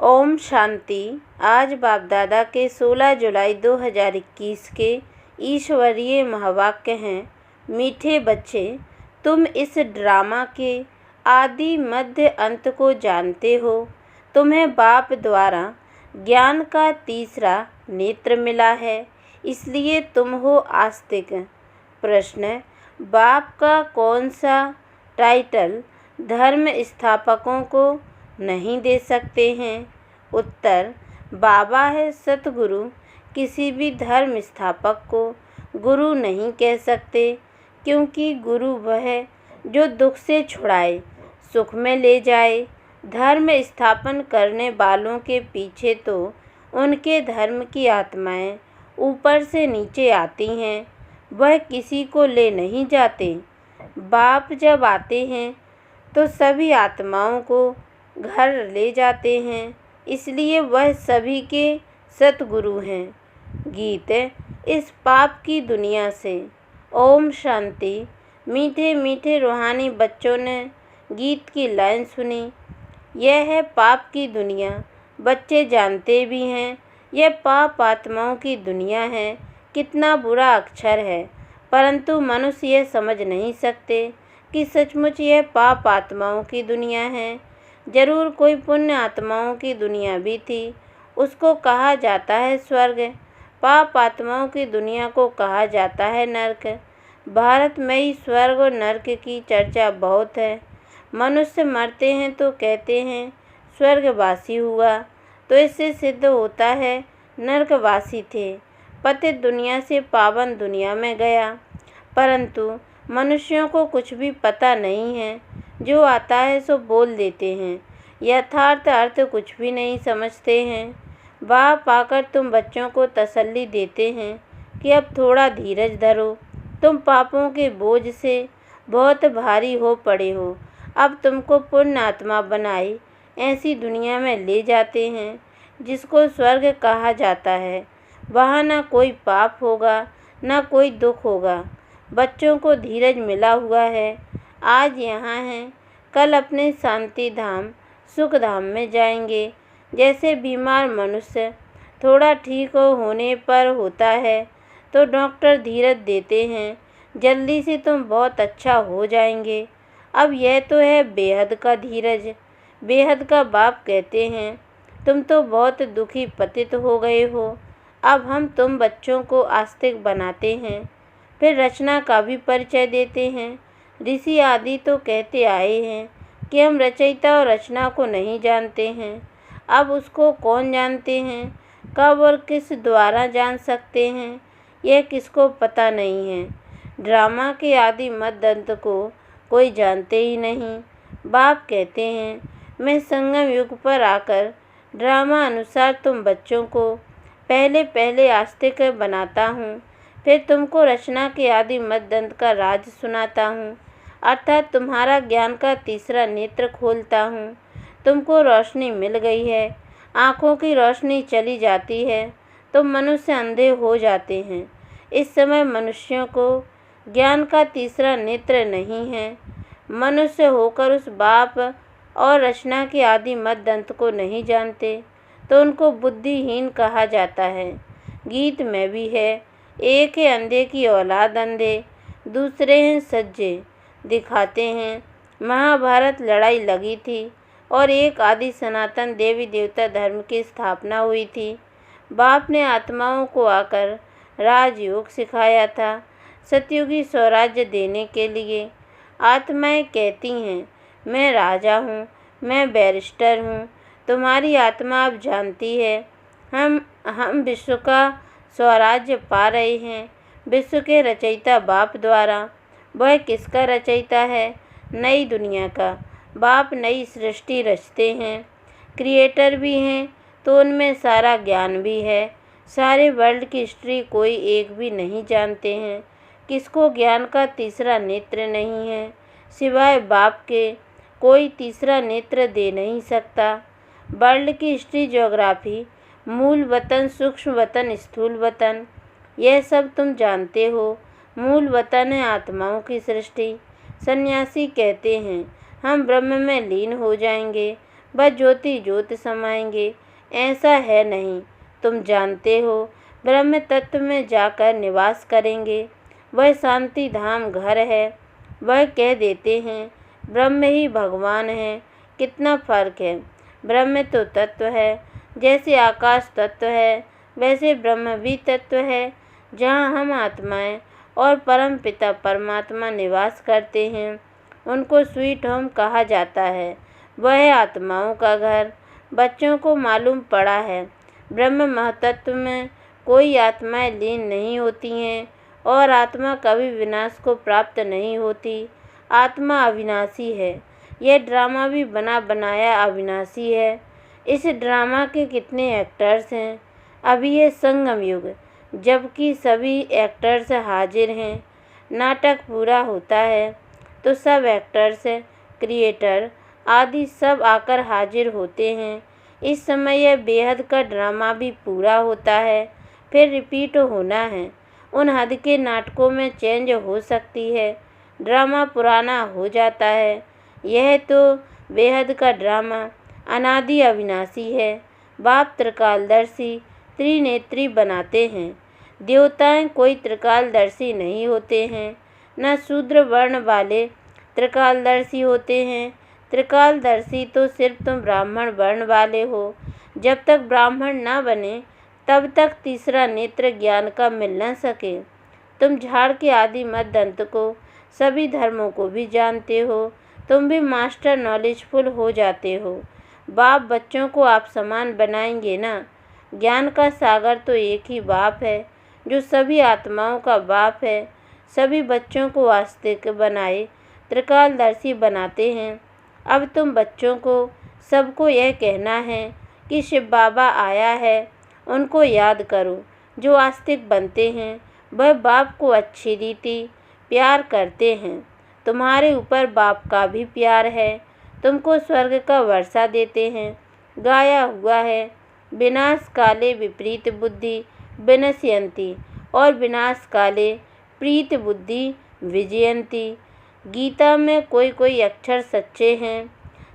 ओम शांति। आज बाप दादा के 16 जुलाई 2021 के ईश्वरीय महावाक्य हैं। मीठे बच्चे, तुम इस ड्रामा के आदि मध्य अंत को जानते हो। तुम्हें बाप द्वारा ज्ञान का तीसरा नेत्र मिला है, इसलिए तुम हो आस्तिक। प्रश्न: बाप का कौन सा टाइटल धर्म स्थापकों को नहीं दे सकते हैं? उत्तर: बाबा है सतगुरु। किसी भी धर्म स्थापक को गुरु नहीं कह सकते, क्योंकि गुरु वह जो दुख से छुड़ाए, सुख में ले जाए। धर्म स्थापन करने वालों के पीछे तो उनके धर्म की आत्माएं ऊपर से नीचे आती हैं, वह किसी को ले नहीं जाते। बाप जब आते हैं तो सभी आत्माओं को घर ले जाते हैं, इसलिए वह सभी के सतगुरु हैं। गीत: इस पाप की दुनिया से। ओम शांति। मीठे मीठे रूहानी बच्चों ने गीत की लाइन सुनी। यह है पाप की दुनिया। बच्चे जानते भी हैं यह पाप आत्माओं की दुनिया है। कितना बुरा अक्षर है, परंतु मनुष्य यह समझ नहीं सकते कि सचमुच यह पाप आत्माओं की दुनिया है। जरूर कोई पुण्य आत्माओं की दुनिया भी थी, उसको कहा जाता है स्वर्ग। पाप आत्माओं की दुनिया को कहा जाता है नरक। भारत में ही स्वर्ग और नरक की चर्चा बहुत है। मनुष्य मरते हैं तो कहते हैं स्वर्गवासी हुआ, तो इससे सिद्ध होता है नरकवासी थे। पतित दुनिया से पावन दुनिया में गया। परंतु मनुष्यों को कुछ भी पता नहीं है, जो आता है सो बोल देते हैं, यथार्थ अर्थ कुछ भी नहीं समझते हैं। बाप आकर तुम बच्चों को तसल्ली देते हैं कि अब थोड़ा धीरज धरो, तुम पापों के बोझ से बहुत भारी हो पड़े हो। अब तुमको पुण्य आत्मा बनाई ऐसी दुनिया में ले जाते हैं जिसको स्वर्ग कहा जाता है। वहाँ न कोई पाप होगा, न कोई दुख होगा। बच्चों को धीरज मिला हुआ है। आज यहाँ हैं, कल अपने शांति धाम सुख धाम में जाएंगे। जैसे बीमार मनुष्य थोड़ा ठीक होने पर होता है तो डॉक्टर धीरज देते हैं, जल्दी से तुम बहुत अच्छा हो जाएंगे। अब यह तो है बेहद का धीरज। बेहद का बाप कहते हैं तुम तो बहुत दुखी पतित हो गए हो। अब हम तुम बच्चों को आस्तिक बनाते हैं। फिर रचना का भी परिचय देते हैं। ऋषि आदि तो कहते आए हैं कि हम रचयिता और रचना को नहीं जानते हैं। अब उसको कौन जानते हैं, कब और किस द्वारा जान सकते हैं, यह किसको पता नहीं है। ड्रामा के आदि मध्य अंत को कोई जानते ही नहीं। बाप कहते हैं मैं संगम युग पर आकर ड्रामा अनुसार तुम बच्चों को पहले पहले आस्तिक बनाता हूँ, फिर तुमको रचना के आदि मध्य अंत का राज सुनाता हूँ, अर्थात तुम्हारा ज्ञान का तीसरा नेत्र खोलता हूँ। तुमको रोशनी मिल गई है, आँखों की रोशनी चली जाती है तो मनुष्य अंधे हो जाते हैं। इस समय मनुष्यों को ज्ञान का तीसरा नेत्र नहीं है। मनुष्य होकर उस बाप और रचना के आदि मध्य अंत को नहीं जानते तो उनको बुद्धिहीन कहा जाता है। गीत में भी है, एक है अंधे की औलाद अंधे, दूसरे हैं सज्जे। दिखाते हैं महाभारत लड़ाई लगी थी और एक आदि सनातन देवी देवता धर्म की स्थापना हुई थी। बाप ने आत्माओं को आकर राजयोग सिखाया था, सतयुगी स्वराज्य देने के लिए। आत्माएं कहती हैं मैं राजा हूँ, मैं बैरिस्टर हूँ। तुम्हारी आत्मा अब जानती है हम विश्व का स्वराज्य पा रहे हैं, विश्व के रचयिता बाप द्वारा। वह किसका रचयिता है? नई दुनिया का। बाप नई सृष्टि रचते हैं, क्रिएटर भी हैं, तो उनमें सारा ज्ञान भी है। सारे वर्ल्ड की हिस्ट्री कोई एक भी नहीं जानते हैं। किसको ज्ञान का तीसरा नेत्र नहीं है? सिवाय बाप के कोई तीसरा नेत्र दे नहीं सकता। वर्ल्ड की हिस्ट्री, ज्योग्राफी, मूल वतन, सूक्ष्म वतन, स्थूल वतन, यह सब तुम जानते हो। मूल वतन है आत्माओं की सृष्टि। सन्यासी कहते हैं हम ब्रह्म में लीन हो जाएंगे। वह ज्योति ज्योत समाएंगे, ऐसा है नहीं। तुम जानते हो ब्रह्म तत्व में जाकर निवास करेंगे, वह शांति धाम घर है। वह कह देते हैं ब्रह्म ही भगवान है, कितना फर्क है। ब्रह्म तो तत्व है, जैसे आकाश तत्व है वैसे ब्रह्म भी तत्व है। जहाँ हम आत्माएं और परम पिता परमात्मा निवास करते हैं, उनको स्वीट होम कहा जाता है। वह है आत्माओं का घर। बच्चों को मालूम पड़ा है ब्रह्म महतत्व में कोई आत्माएं लीन नहीं होती हैं और आत्मा कभी विनाश को प्राप्त नहीं होती। आत्मा अविनाशी है। यह ड्रामा भी बना बनाया अविनाशी है। इस ड्रामा के कितने एक्टर्स हैं। अभी ये संगम युग, जबकि सभी एक्टर्स हाजिर हैं। नाटक पूरा होता है तो सब एक्टर्स, क्रिएटर आदि सब आकर हाजिर होते हैं। इस समय यह बेहद का ड्रामा भी पूरा होता है, फिर रिपीट होना है। उन हद के नाटकों में चेंज हो सकती है, ड्रामा पुराना हो जाता है। यह तो बेहद का ड्रामा अनादि अविनाशी है। बाप त्रिकालदर्शी त्रिनेत्री बनाते हैं। देवताएं कोई त्रिकालदर्शी नहीं होते हैं, न शूद्र वर्ण वाले त्रिकालदर्शी होते हैं। त्रिकालदर्शी तो सिर्फ तुम ब्राह्मण वर्ण वाले हो। जब तक ब्राह्मण न बने तब तक तीसरा नेत्र ज्ञान का मिल न सके। तुम झाड़ के आदि मध्य अंत को, सभी धर्मों को भी जानते हो। तुम भी मास्टर नॉलेजफुल हो जाते हो। बाप बच्चों को आप समान बनाएंगे ना। ज्ञान का सागर तो एक ही बाप है, जो सभी आत्माओं का बाप है। सभी बच्चों को वास्तविक बनाए त्रिकालदर्शी बनाते हैं। अब तुम बच्चों को सबको यह कहना है कि शिव बाबा आया है, उनको याद करो। जो आस्तिक बनते हैं वह बाप को अच्छी रीति प्यार करते हैं। तुम्हारे ऊपर बाप का भी प्यार है, तुमको स्वर्ग का वर्षा देते हैं। गाया हुआ है, विनाश काले विपरीत बुद्धि विनश्यन्ति और विनाश काले प्रीत बुद्धि विजयन्ति। गीता में कोई कोई अक्षर सच्चे हैं।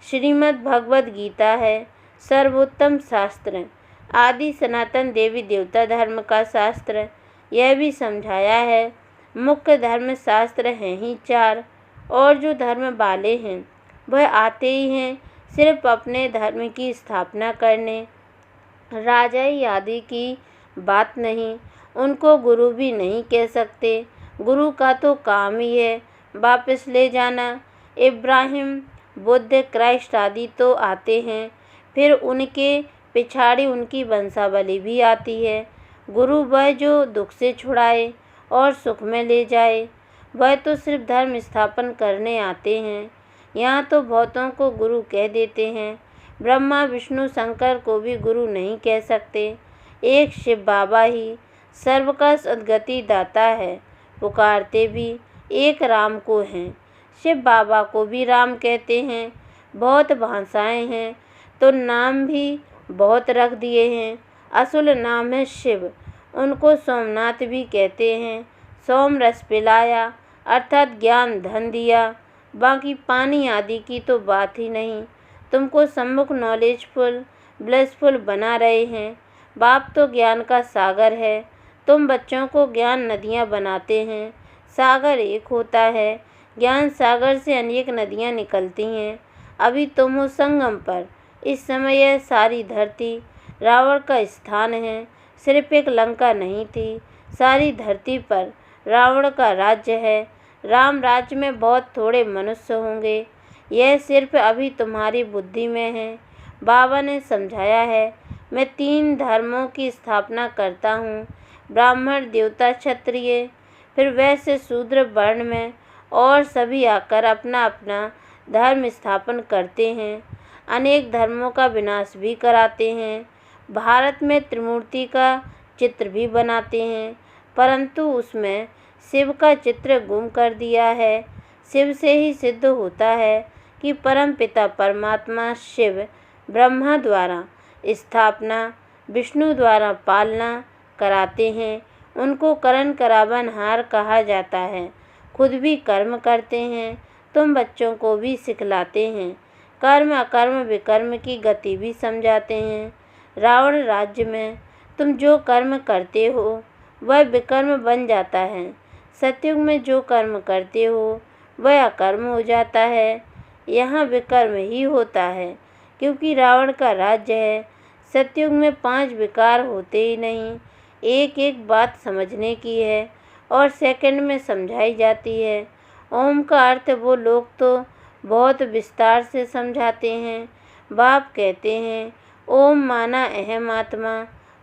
श्रीमद् भगवद गीता है सर्वोत्तम शास्त्र, आदि सनातन देवी देवता धर्म का शास्त्र। यह भी समझाया है मुख्य धर्म शास्त्र हैं ही 4, और जो धर्म वाले हैं वह आते ही हैं सिर्फ अपने धर्म की स्थापना करने। राजाई आदि की बात नहीं, उनको गुरु भी नहीं कह सकते। गुरु का तो काम ही है वापस ले जाना। इब्राहिम, बुद्ध, क्राइस्ट आदि तो आते हैं, फिर उनके पिछाड़ी उनकी वंशावली भी आती है। गुरु वह जो दुख से छुड़ाए और सुख में ले जाए। वह तो सिर्फ धर्म स्थापन करने आते हैं। यहाँ तो बहुतों को गुरु कह देते हैं। ब्रह्मा विष्णु शंकर को भी गुरु नहीं कह सकते। एक शिव बाबा ही सर्व का सद्गति दाता है। पुकारते भी एक राम को हैं। शिव बाबा को भी राम कहते हैं। बहुत भाषाएं हैं तो नाम भी बहुत रख दिए हैं। असुल नाम है शिव। उनको सोमनाथ भी कहते हैं। सोम रस पिलाया अर्थात ज्ञान धन दिया। बाकी पानी आदि की तो बात ही नहीं। तुमको सम्मुख नॉलेजफुल ब्लेसफुल बना रहे हैं। बाप तो ज्ञान का सागर है। तुम बच्चों को ज्ञान नदियाँ बनाते हैं। सागर एक होता है, ज्ञान सागर से अनेक नदियाँ निकलती हैं। अभी तुम हो संगम पर। इस समय यह सारी धरती रावण का स्थान है। सिर्फ एक लंका नहीं थी, सारी धरती पर रावण का राज्य है। राम राज्य में बहुत थोड़े मनुष्य होंगे। यह सिर्फ अभी तुम्हारी बुद्धि में है। बाबा ने समझाया है, मैं 3 धर्मों की स्थापना करता हूँ, ब्राह्मण, देवता, क्षत्रिय, फिर वैसे शूद्र वर्ण में, और सभी आकर अपना अपना धर्म स्थापन करते हैं। अनेक धर्मों का विनाश भी कराते हैं। भारत में त्रिमूर्ति का चित्र भी बनाते हैं, परंतु उसमें शिव का चित्र गुम कर दिया है। शिव से ही सिद्ध होता है कि परम पिता परमात्मा शिव ब्रह्मा द्वारा स्थापना, विष्णु द्वारा पालना कराते हैं। उनको करण करावनहार कहा जाता है। खुद भी कर्म करते हैं, तुम बच्चों को भी सिखलाते हैं। कर्म अकर्म विकर्म की गति भी समझाते हैं। रावण राज्य में तुम जो कर्म करते हो वह विकर्म बन जाता है। सतयुग में जो कर्म करते हो वह अकर्म हो जाता है। यहाँ विकर्म ही होता है क्योंकि रावण का राज्य है। सतयुग में 5 विकार होते ही नहीं। एक एक बात समझने की है और सेकंड में समझाई जाती है। ओम का अर्थ वो लोग तो बहुत विस्तार से समझाते हैं। बाप कहते हैं ओम माना अहम आत्मा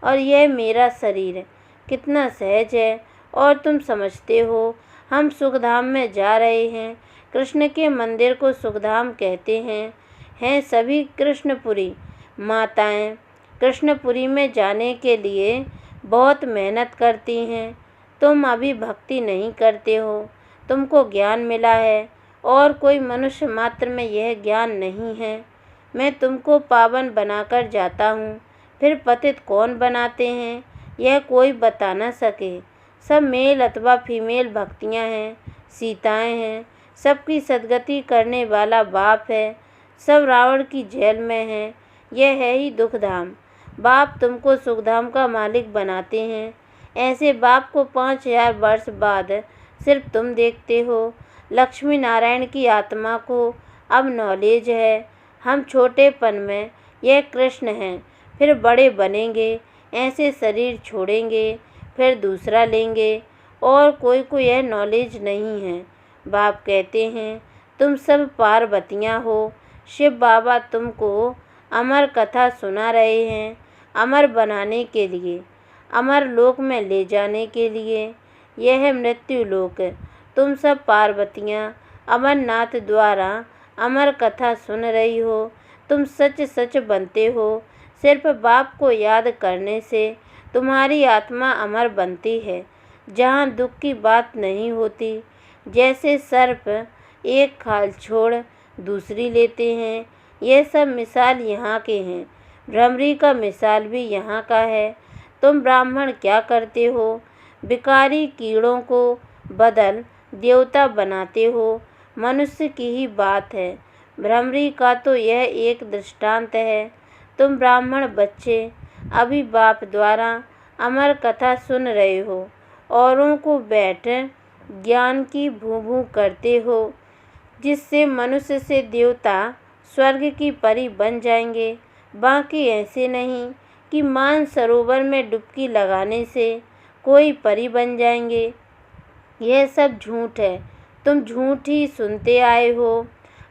और यह मेरा शरीर कितना सहज है और तुम समझते हो। हम सुखधाम में जा रहे हैं। कृष्ण के मंदिर को सुखधाम कहते हैं सभी कृष्णपुरी माताएं कृष्णपुरी में जाने के लिए बहुत मेहनत करती हैं। तुम अभी भक्ति नहीं करते हो। तुमको ज्ञान मिला है और कोई मनुष्य मात्र में यह ज्ञान नहीं है। मैं तुमको पावन बनाकर जाता हूँ। फिर पतित कौन बनाते हैं यह कोई बता न सके। सब मेल अथवा फीमेल भक्तियाँ हैं, सीताएं हैं। सबकी सद्गति करने वाला बाप है। सब रावण की जेल में हैं। यह है ही दुखधाम। बाप तुमको सुखधाम का मालिक बनाते हैं। ऐसे बाप को 5000 वर्ष बाद सिर्फ तुम देखते हो। लक्ष्मी नारायण की आत्मा को अब नॉलेज है। हम छोटेपन में यह कृष्ण हैं, फिर बड़े बनेंगे, ऐसे शरीर छोड़ेंगे, फिर दूसरा लेंगे और कोई को यह नॉलेज नहीं है। बाप कहते हैं तुम सब पार्वतियाँ हो। शिव बाबा तुमको अमर कथा सुना रहे हैं, अमर बनाने के लिए, अमर लोक में ले जाने के लिए। यह है मृत्यु लोक। तुम सब पार्वतियाँ अमरनाथ द्वारा अमर कथा सुन रही हो। तुम सच सच बनते हो। सिर्फ बाप को याद करने से तुम्हारी आत्मा अमर बनती है। जहाँ दुख की बात नहीं होती। जैसे सर्प एक खाल छोड़ दूसरी लेते हैं। यह सब मिसाल यहाँ के हैं। भ्रमरी का मिसाल भी यहाँ का है। तुम ब्राह्मण क्या करते हो? विकारी कीड़ों को बदल देवता बनाते हो। मनुष्य की ही बात है। भ्रमरी का तो यह एक दृष्टांत है। तुम ब्राह्मण बच्चे अभी बाप द्वारा अमर कथा सुन रहे हो। औरों को बैठ ज्ञान की भू करते हो, जिससे मनुष्य से देवता स्वर्ग की परी बन जाएंगे। बाकी ऐसे नहीं कि मान सरोवर में डुबकी लगाने से कोई परी बन जाएंगे। यह सब झूठ है। तुम झूठ ही सुनते आए हो।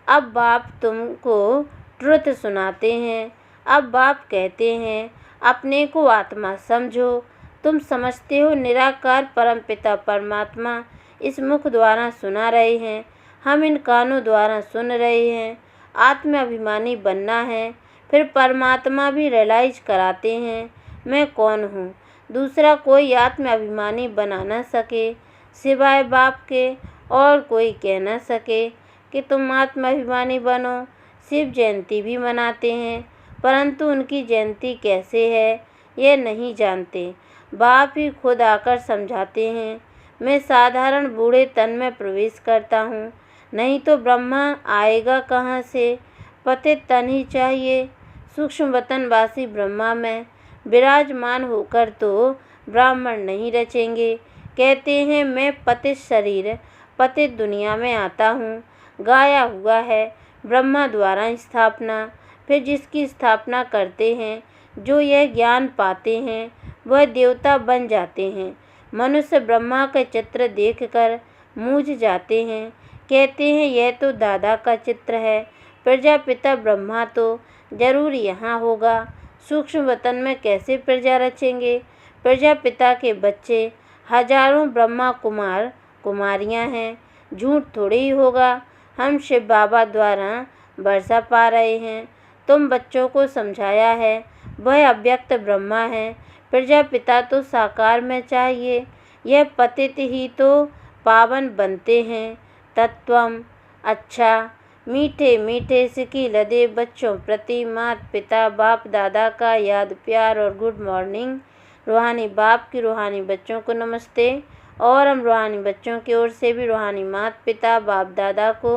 अब बाप तुमको ट्रुथ सुनाते हैं। अब बाप कहते हैं अपने को आत्मा समझो। तुम समझते हो निराकार परमपिता परमात्मा इस मुख द्वारा सुना रहे हैं। हम इन कानों द्वारा सुन रहे हैं। आत्माभिमानी बनना है। फिर परमात्मा भी रियलाइज कराते हैं मैं कौन हूँ। दूसरा कोई आत्माभिमानी बना न सके सिवाय बाप के, और कोई कह न सके कि तुम आत्माभिमानी बनो। शिव जयंती भी मनाते हैं, परंतु उनकी जयंती कैसे है ये नहीं जानते। बाप ही खुद आकर समझाते हैं। मैं साधारण बूढ़े तन में प्रवेश करता हूँ, नहीं तो ब्रह्मा आएगा कहाँ से। पतित तन ही चाहिए। सूक्ष्म वतनवासी ब्रह्मा में विराजमान होकर तो ब्राह्मण नहीं रचेंगे। कहते हैं मैं पतित शरीर पतित दुनिया में आता हूँ। गाया हुआ है ब्रह्मा द्वारा स्थापना। फिर जिसकी स्थापना करते हैं, जो यह ज्ञान पाते हैं, वह देवता बन जाते हैं। मनुष्य ब्रह्मा का चित्र देखकर मूझ जाते हैं। कहते हैं यह तो दादा का चित्र है। प्रजापिता ब्रह्मा तो जरूर यहाँ होगा। सूक्ष्म वतन में कैसे प्रजा रचेंगे? प्रजापिता के बच्चे हजारों ब्रह्मा कुमार कुमारियाँ हैं। झूठ थोड़ी ही होगा। हम शिव बाबा द्वारा वर्षा पा रहे हैं। तुम बच्चों को समझाया है वह अव्यक्त ब्रह्मा है। प्रजापिता तो साकार में चाहिए। यह पतित ही तो पावन बनते हैं। तत्वम। अच्छा, मीठे मीठे सिकी लदे बच्चों प्रति माता पिता बाप दादा का याद प्यार और गुड मॉर्निंग। रूहानी बाप की रूहानी बच्चों को नमस्ते। और हम रूहानी बच्चों की ओर से भी रूहानी माता पिता बाप दादा को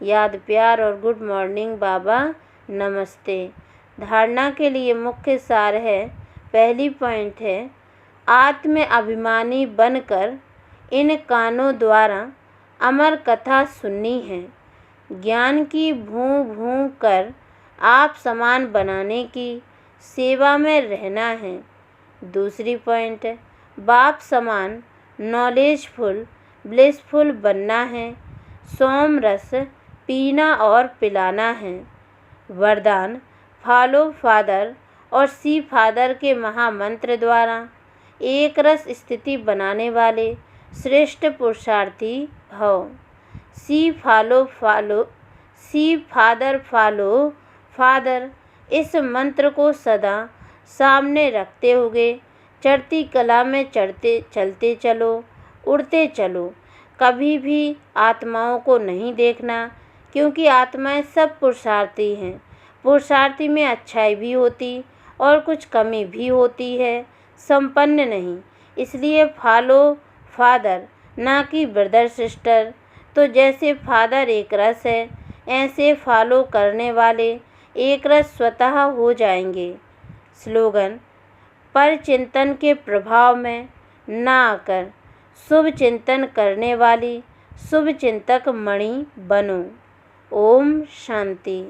याद प्यार और गुड मॉर्निंग बाबा नमस्ते। धारणा के लिए मुख्य सार है, पहली पॉइंट है, आत्म अभिमानी बनकर इन कानों द्वारा अमर कथा सुननी है। ज्ञान की भूं भूं कर आप समान बनाने की सेवा में रहना है। दूसरी पॉइंट है, बाप समान नॉलेजफुल ब्लिसफुल बनना है। सोम रस पीना और पिलाना है। वरदान, फॉलो फादर और सी फादर के महामंत्र द्वारा एक रस स्थिति बनाने वाले श्रेष्ठ पुरुषार्थी भव। सी फादर फॉलो फादर, इस मंत्र को सदा सामने रखते हुए चढ़ती कला में चलते चलो, उड़ते चलो। कभी भी आत्माओं को नहीं देखना, क्योंकि आत्माएं सब पुरुषार्थी हैं। पुरुषार्थी में अच्छाई भी होती और कुछ कमी भी होती है, संपन्न नहीं। इसलिए फॉलो फादर, ना कि ब्रदर सिस्टर। तो जैसे फादर एक रस है, ऐसे फॉलो करने वाले एक रस स्वतः हो जाएंगे। स्लोगन, पर चिंतन के प्रभाव में ना आकर शुभ चिंतन करने वाली शुभ चिंतक मणि बनो। ओम शांति।